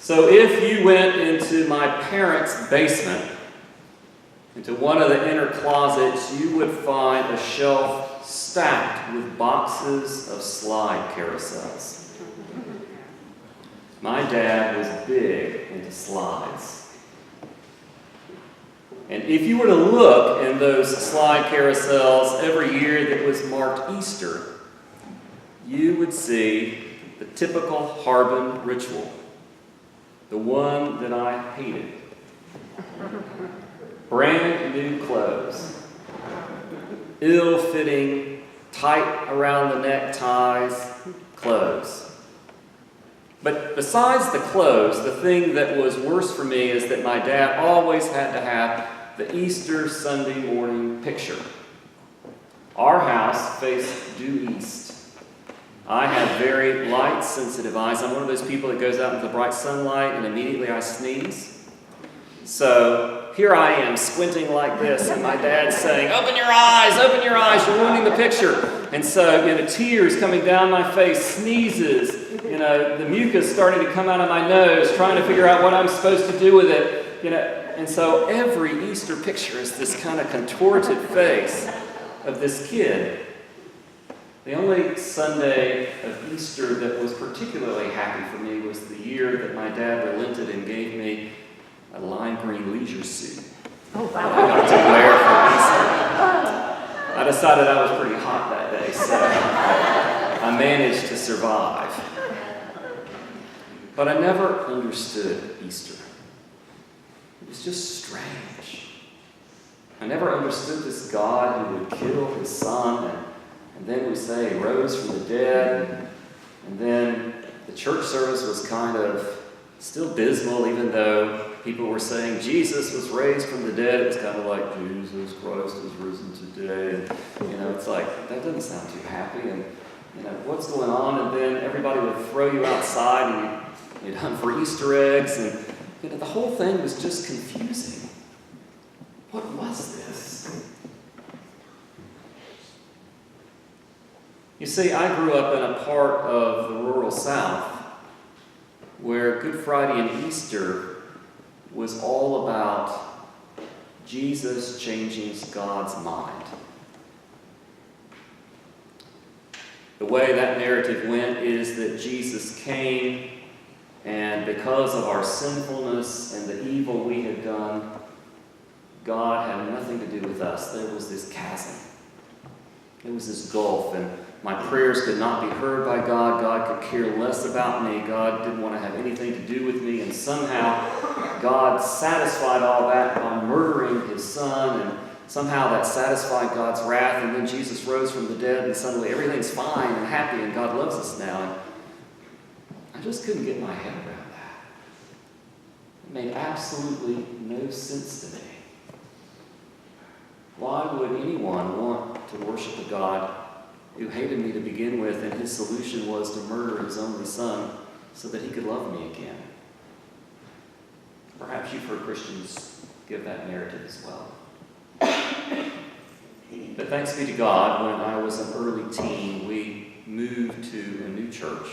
So if you went into my parents' basement, into one of the inner closets, you would find a shelf stacked with boxes of slide carousels. My dad was big into slides. And if you were to look in those slide carousels every year that was marked Easter, you would see the typical Harbin ritual, the one that I hated. Brand new clothes, ill-fitting, tight around the neck ties clothes. But besides the clothes, the thing that was worse for me is that my dad always had to have the Easter Sunday morning picture. Our house faced due east. I have very light-sensitive eyes. I'm one of those people that goes out into the bright sunlight and immediately I sneeze. So here I am squinting like this, and my dad's saying, open your eyes, you're ruining the picture. And so, tears coming down my face, sneezes, the mucus starting to come out of my nose, trying to figure out what I'm supposed to do with it, And so every Easter picture is this kind of contorted face of this kid. The only Sunday of Easter that was particularly happy for me was the year that my dad relented and gave me a lime green leisure suit. Oh, wow. That I got to wear for Easter. I decided I was pretty hot that day, so I managed to survive. But I never understood Easter. It was just strange. I never understood this God who would kill his son, and then we say he rose from the dead, and then the church service was kind of still dismal, even though people were saying Jesus was raised from the dead. It was kind of like, Jesus Christ is risen today. And, it's like, that doesn't sound too happy. And, what's going on? And then everybody would throw you outside and you'd hunt for Easter eggs. And, the whole thing was just confusing. What was this? You see, I grew up in a part of the rural South where Good Friday and Easter was all about Jesus changing God's mind. The way that narrative went is that Jesus came, and because of our sinfulness and the evil we had done, God had nothing to do with us. There was this chasm. There was this gulf, and my prayers could not be heard by God. God could care less about me. God didn't want to have anything to do with me. And somehow God satisfied all that by murdering his son. And somehow that satisfied God's wrath. And then Jesus rose from the dead, and suddenly everything's fine and happy, and God loves us now. And I just couldn't get my head around that. It made absolutely no sense to me. Why would anyone want to worship a God who hated me to begin with, and his solution was to murder his only son so that he could love me again? Perhaps you've heard Christians give that narrative as well. But thanks be to God, when I was an early teen, we moved to a new church.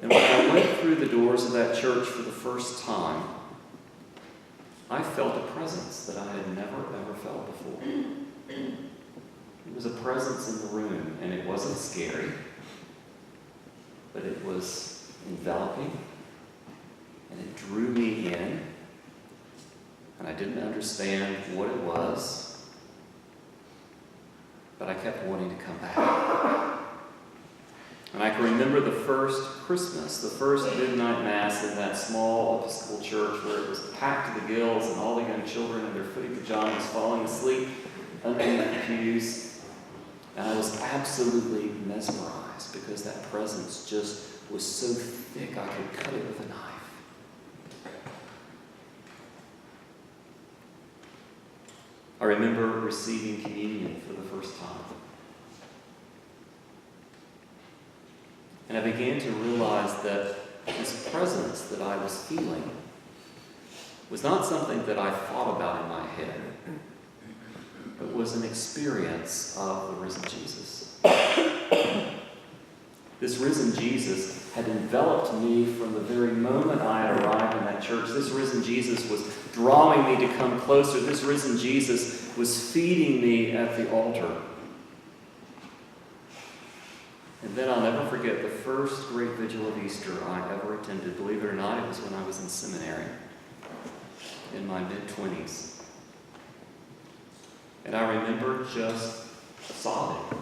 And when I went through the doors of that church for the first time, I felt a presence that I had never, ever felt before. It was a presence in the room, and it wasn't scary, but it was enveloping, and it drew me in, and I didn't understand what it was, but I kept wanting to come back. And I can remember the first Christmas, the first midnight mass in that small Episcopal church where it was packed to the gills and all the young children in their footy pajamas falling asleep underneath the pews. And I was absolutely mesmerized because that presence just was so thick I could cut it with a knife. I remember receiving communion for the first time. And I began to realize that this presence that I was feeling was not something that I thought about in my head, but was an experience of the risen Jesus. This risen Jesus had enveloped me from the very moment I had arrived in that church. This risen Jesus was drawing me to come closer. This risen Jesus was feeding me at the altar. And then I'll never forget the first great vigil of Easter I ever attended. Believe it or not, it was when I was in seminary, in my mid-20s. And I remember just sobbing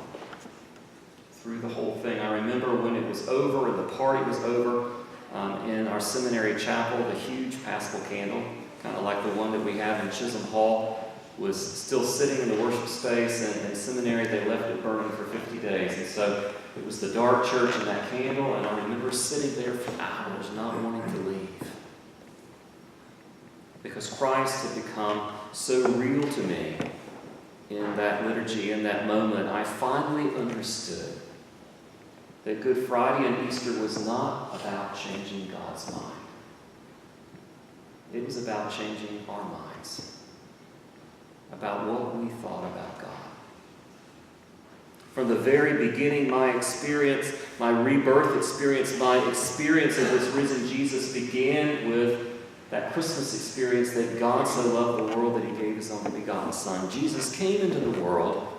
through the whole thing. I remember when it was over and the party was over, in our seminary chapel, the huge Paschal candle, kind of like the one that we have in Chisholm Hall, was still sitting in the worship space, and in seminary they left it burning for 50 days. And so it was the dark church and that candle, and I remember sitting there for hours not wanting to leave. Because Christ had become so real to me in that liturgy, in that moment. I finally understood that Good Friday and Easter was not about changing God's mind. It was about changing our minds, about what we thought about God. From the very beginning, my experience, my rebirth experience, my experience of this risen Jesus began with that Christmas experience that God so loved the world that he gave his only begotten Son. Jesus came into the world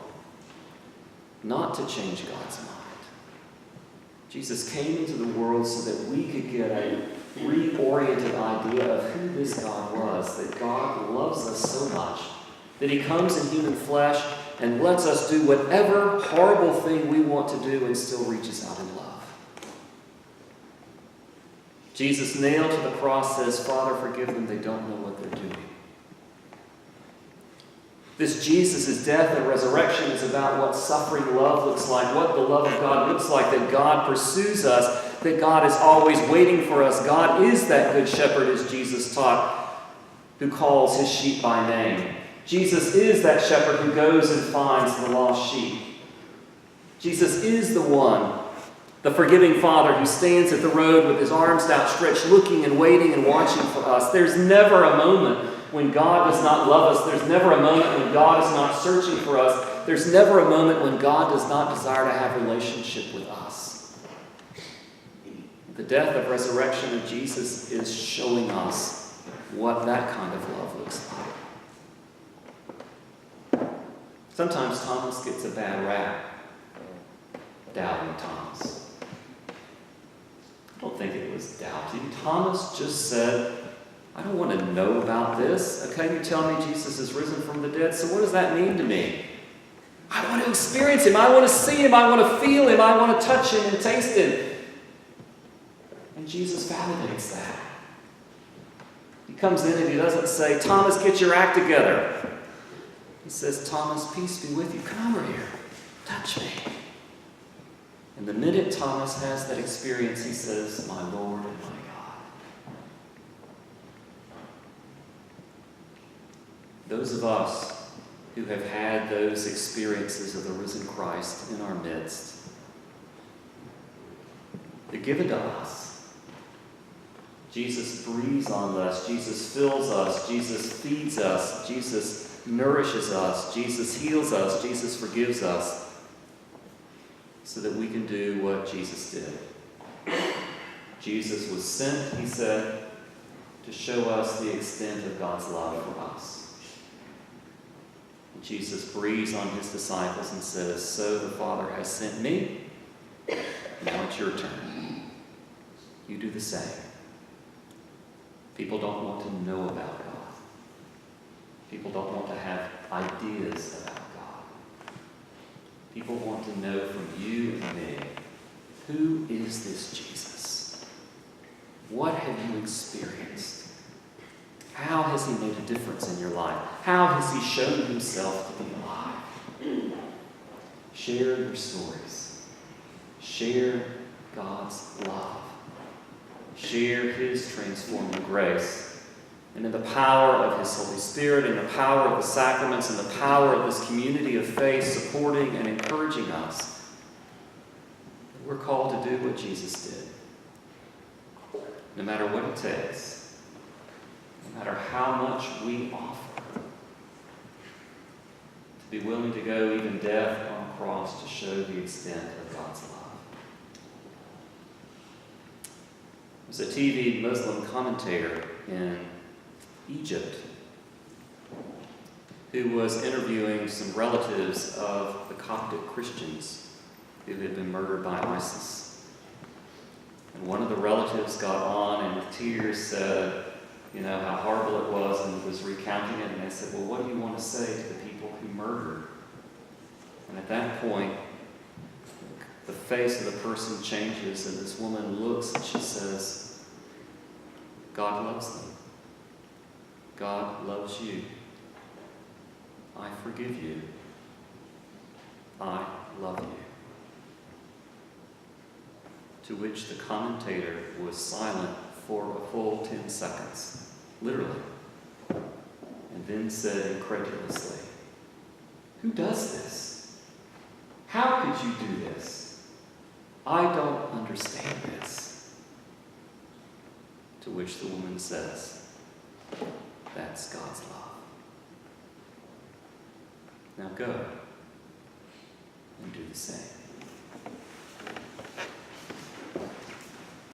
not to change God's mind. Jesus came into the world so that we could get a reoriented idea of who this God was, that God loves us so much that he comes in human flesh and lets us do whatever horrible thing we want to do and still reaches out in love. Jesus, nailed to the cross, says, "Father, forgive them, they don't know what they're doing." This Jesus' death and resurrection is about what suffering love looks like, what the love of God looks like, that God pursues us, that God is always waiting for us. God is that good shepherd, as Jesus taught, who calls his sheep by name. Jesus is that shepherd who goes and finds the lost sheep. Jesus is the one, the forgiving Father who stands at the road with his arms outstretched, looking and waiting and watching for us. There's never a moment when God does not love us. There's never a moment when God is not searching for us. There's never a moment when God does not desire to have a relationship with us. The death and resurrection of Jesus is showing us what that kind of love looks like. Sometimes Thomas gets a bad rap. Doubting Thomas. I don't think it was doubting. Thomas just said, "I don't want to know about this. Okay, you tell me Jesus is risen from the dead, so what does that mean to me? I want to experience him. I want to see him. I want to feel him. I want to touch him and taste him." And Jesus validates that. He comes in and he doesn't say, "Thomas, get your act together." He says, "Thomas, peace be with you. Come over here. Touch me." And the minute Thomas has that experience, he says, "My Lord and my God." Those of us who have had those experiences of the risen Christ in our midst, they're given to us. Jesus breathes on us. Jesus fills us. Jesus feeds us. Jesus nourishes us. Jesus heals us. Jesus forgives us, so that we can do what Jesus did. Jesus was sent, he said, to show us the extent of God's love for us. And Jesus breathes on his disciples and says, "So the Father has sent me. Now it's your turn. You do the same." People don't want to know about God. People don't want to have ideas about God. People want to know from you and me, who is this Jesus? What have you experienced? How has he made a difference in your life? How has he shown himself to be alive? Share your stories. Share God's love. Share his transforming grace. And in the power of his Holy Spirit, in the power of the sacraments, and the power of this community of faith supporting and encouraging us, we're called to do what Jesus did. No matter what it takes, no matter how much we offer, to be willing to go even death on a cross to show the extent of God's love. There's a TV Muslim commentator in Egypt who was interviewing some relatives of the Coptic Christians who had been murdered by ISIS. And one of the relatives got on and with tears said, how horrible it was, and was recounting it, and they said, well, what do you want to say to the people who murdered? And at that point, the face of the person changes, and this woman looks and she says, God loves them. God loves you. I forgive you. I love you. To which the commentator was silent for a full 10 seconds, literally, and then said incredulously, who does this? How could you do this? I don't understand this. To which the woman says, that's God's love. Now go and do the same.